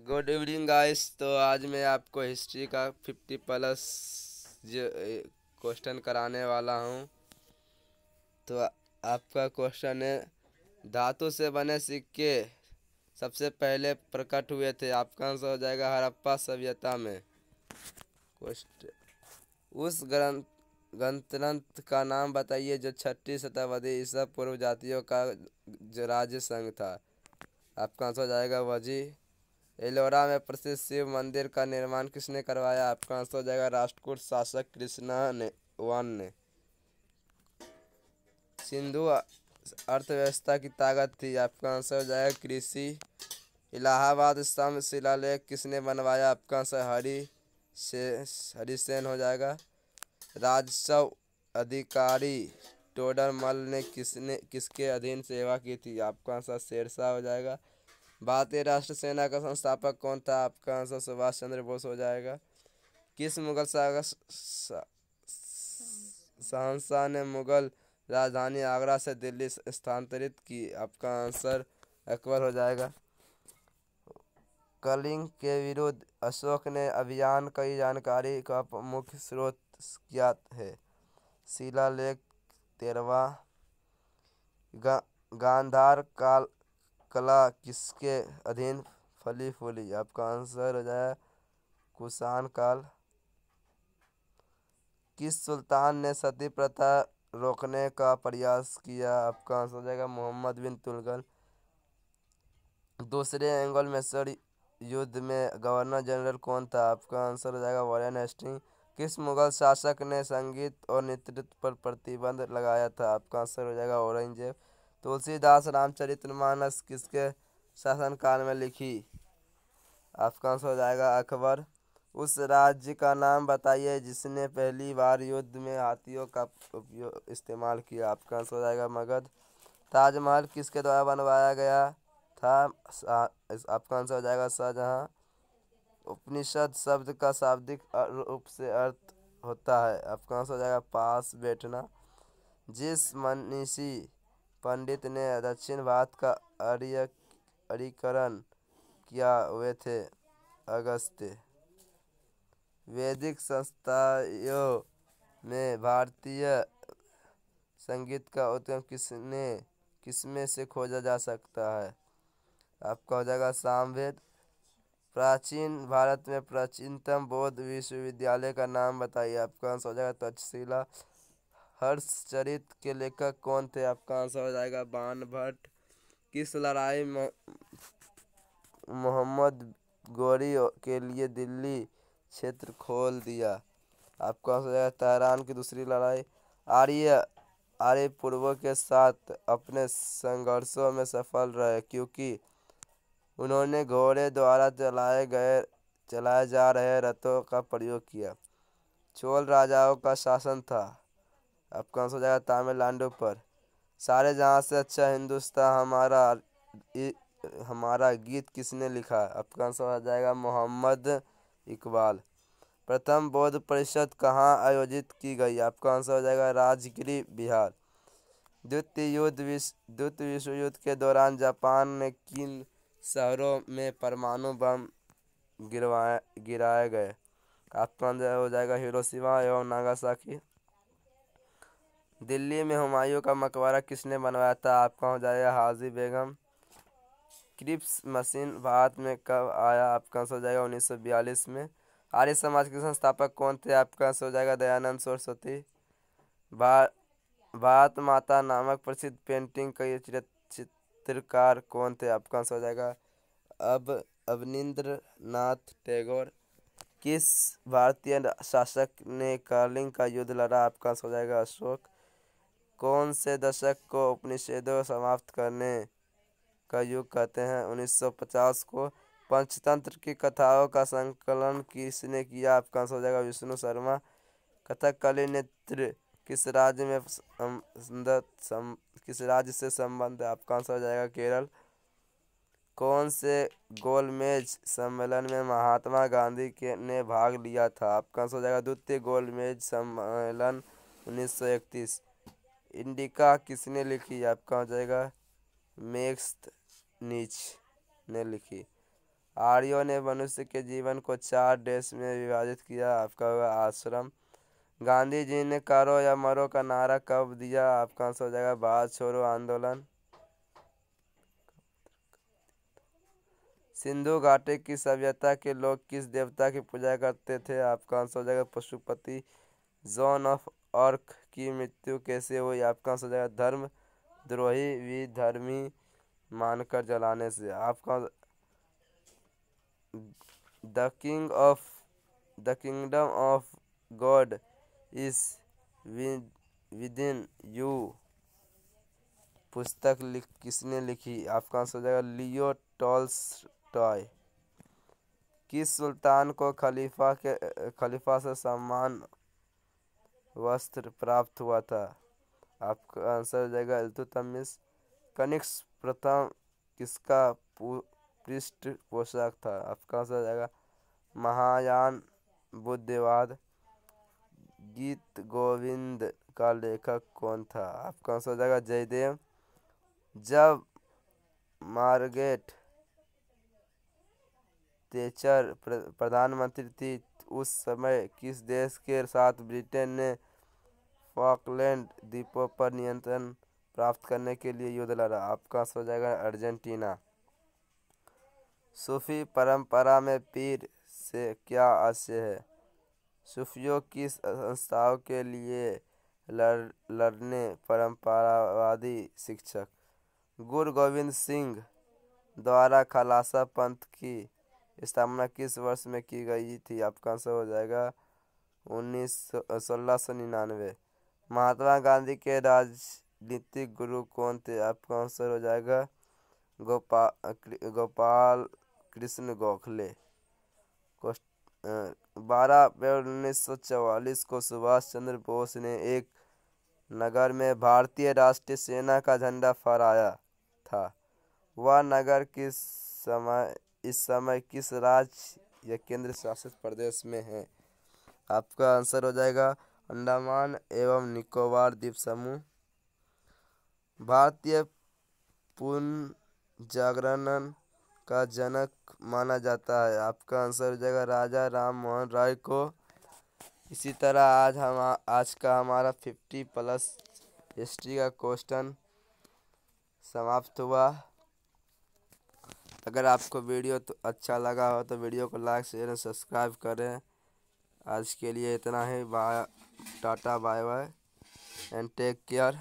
Good evening guys. तो आज मैं आपको हिस्ट्री का 50+ जो क्वेश्चन कराने वाला हूँ। तो आपका क्वेश्चन है, धातु से बने सिक्के सबसे पहले प्रकट हुए थे। आपका आंसर हो जाएगा हड़प्पा सभ्यता में। क्वेश्चन, उस गणतंत्र का नाम बताइए जो 6वीं शताब्दी ईसा पूर्व जातियों का जो राज्य संघ था। आपका आंसर हो जाएगा वजी। एलोरा में प्रसिद्ध शिव मंदिर का निर्माण किसने करवाया। आपका आंसर हो जाएगा राष्ट्रकूट शासक कृष्ण ने वन ने। सिंधु अर्थव्यवस्था की ताकत थी। आपका आंसर हो जाएगा कृषि। इलाहाबाद स्तंभ शिलालेख किसने बनवाया। आपका आंसर हरिसेन हो जाएगा। राजस्व अधिकारी टोडरमल ने किसके अधीन सेवा की थी। आपका आंसर शेरशाह हो जाएगा। भारतीय राष्ट्र सेना का संस्थापक कौन था। आपका आंसर सुभाष चंद्र बोस हो जाएगा। किस मुगल शहंशाह ने मुगल राजधानी आगरा से दिल्ली स्थानांतरित की। आपका आंसर अकबर हो जाएगा। कलिंग के विरुद्ध अशोक ने अभियान की जानकारी का मुख्य स्रोत क्या है। शिलालेख 13वां। गांधार कला किसके अधीन फली फूली। आपका आंसर हो जाएगा कुषाण काल। किस सुल्तान ने सती प्रथा रोकने का प्रयास किया। आपका आंसर हो जाएगा मोहम्मद बिन तुगलक। दूसरे एंग्लो मैसूर युद्ध में गवर्नर जनरल कौन था। आपका आंसर हो जाएगा वॉरेन हेस्टिंग। किस मुगल शासक ने संगीत और नृत्य पर प्रतिबंध लगाया था। आपका आंसर हो जाएगा औरंगजेब। तुलसीदास रामचरितमानस किसके शासनकाल में लिखी। आपका आंसर हो जाएगा अकबर। उस राज्य का नाम बताइए जिसने पहली बार युद्ध में हाथियों का इस्तेमाल किया। आपका आंसर हो जाएगा मगध। ताजमहल किसके द्वारा बनवाया गया था। आपका आंसर हो जाएगा शाहजहां। उपनिषद शब्द का शाब्दिक रूप से अर्थ होता है। आपका आंसर हो जाएगा पास बैठना। जिस मनीषी पंडित ने दक्षिण भारत का आर्यीकरण किया हुए थे अगस्त्य। वैदिक संस्थाओं में भारतीय संगीत का उद्गम किसमें से खोजा जा सकता है। आपका हो जाएगा सामवेद। प्राचीन भारत में प्राचीनतम बौद्ध विश्वविद्यालय का नाम बताइए। आपका आंसर हो जाएगा तक्षशिला। हर्षचरित के लेखक कौन थे। आपका आंसर हो जाएगा बाण भट्ट। किस लड़ाई में मोहम्मद गौरी के लिए दिल्ली क्षेत्र खोल दिया। आपका आंसर हो जाएगा तेहरान की दूसरी लड़ाई। आर्य पूर्वों के साथ अपने संघर्षों में सफल रहे क्योंकि उन्होंने घोड़े द्वारा चलाए जा रहे रथों का प्रयोग किया। चोल राजाओं का शासन था। आपका आंसर हो जाएगा तमिलनाडु पर। सारे जहां से अच्छा हिंदुस्तान हमारा गीत किसने लिखा। आपका आंसर हो जाएगा मोहम्मद इकबाल। प्रथम बौद्ध परिषद कहाँ आयोजित की गई। आपका आंसर हो जाएगा राजगिरी बिहार। द्वितीय विश्व युद्ध के दौरान जापान ने किन शहरों में परमाणु बम गिराए गए। आपका आंसर हो जाएगा हिरोशिमा एवं नागासाकी। दिल्ली में हुमायूं का मकबरा किसने बनवाया था। आपका हो जाएगा हाजी बेगम। क्रिप्स मशीन भारत में कब आया। आपका आंसर हो जाएगा 1942 में। आर्य समाज के संस्थापक कौन थे। आपका आंसर हो जाएगा दयानंद सरस्वती। भारत माता नामक प्रसिद्ध पेंटिंग का चित्रकार कौन थे। आपका आंसर हो जाएगा अवनींद्रनाथ टैगोर। किस भारतीय शासक ने कलिंग का युद्ध लड़ा। आपका आंसर हो जाएगा अशोक। कौन से दशक को उपनिषदों समाप्त करने का युग कहते हैं। 1950 को। पंचतंत्र की कथाओं का संकलन किसने किया। आपका आंसर हो जाएगा विष्णु शर्मा। कथकली नृत्य किस राज्य से संबंध है। आपका आंसर हो जाएगा केरल। कौन से गोलमेज सम्मेलन में महात्मा गांधी ने भाग लिया था। आपका आंसर हो जाएगा द्वितीय गोलमेज सम्मेलन 1931। इंडिका किसने लिखी। आपका हो जाएगा मैक्स नीच ने लिखी। आर्यों ने मनुष्य के जीवन को 4 देश में विभाजित किया, आपका होगा आश्रम। गांधी जी ने करो या मरो का नारा कब दिया, आपका आंसर हो जाएगा भारत छोड़ो आंदोलन। सिंधु घाटी की सभ्यता के लोग किस देवता की पूजा करते थे, आपका आंसर हो जाएगा पशुपति। जॉन ऑफ आर्क की मृत्यु कैसे हुई, आपका आंसर हो जाएगा धर्मद्रोही विधर्मी मानकर जलाने से। आपका the kingdom of God is within you पुस्तक किसने लिखी, आपका आंसर हो जाएगा लियो टॉल्स्टॉय। किस सुल्तान को खलीफा से सम्मान वस्त्र प्राप्त हुआ था, आपका आंसर हो जाएगा इल्तुतमिश। कनिष्क प्रथम किसका पृष्ठपोषक था, आपका आंसर हो जाएगा महायान बुद्धवाद। गीत गोविंद का लेखक कौन था, आपका आंसर हो जाएगा जयदेव। जब मार्गरेट थैचर प्रधानमंत्री थी उस समय किस देश के साथ ब्रिटेन ने फॉकलैंड द्वीपों पर नियंत्रण प्राप्त करने के लिए युद्ध लड़ा, आपका आंसर हो जाएगा अर्जेंटीना। सूफी परंपरा में पीर से क्या आशय है, सूफियों की संस्थाओं के लिए लड़ने परंपरावादी शिक्षक। गुरु गोविंद सिंह द्वारा खालसा पंथ की स्थापना किस वर्ष में की गई थी, आपका आंसर हो जाएगा 1699। महात्मा गांधी के राजनीतिक गुरु कौन थे, आपका आंसर हो जाएगा गोपाल कृष्ण गोखले। 12 अप्रैल 1944 को सुभाष चंद्र बोस ने एक नगर में भारतीय राष्ट्रीय सेना का झंडा फहराया था। वह नगर इस समय किस राज्य या केंद्र शासित प्रदेश में है, आपका आंसर हो जाएगा अंडमान एवं निकोबार द्वीप समूह। भारतीय पुनर्जागरण का जनक माना जाता है, आपका आंसर हो जाएगा राजा राम मोहन राय को। इसी तरह आज का हमारा 50+ हिस्ट्री का क्वेश्चन समाप्त हुआ। अगर आपको वीडियो तो अच्छा लगा हो तो वीडियो को लाइक शेयर और सब्सक्राइब करें। आज के लिए इतना ही। Bye, tata, bye bye and take care.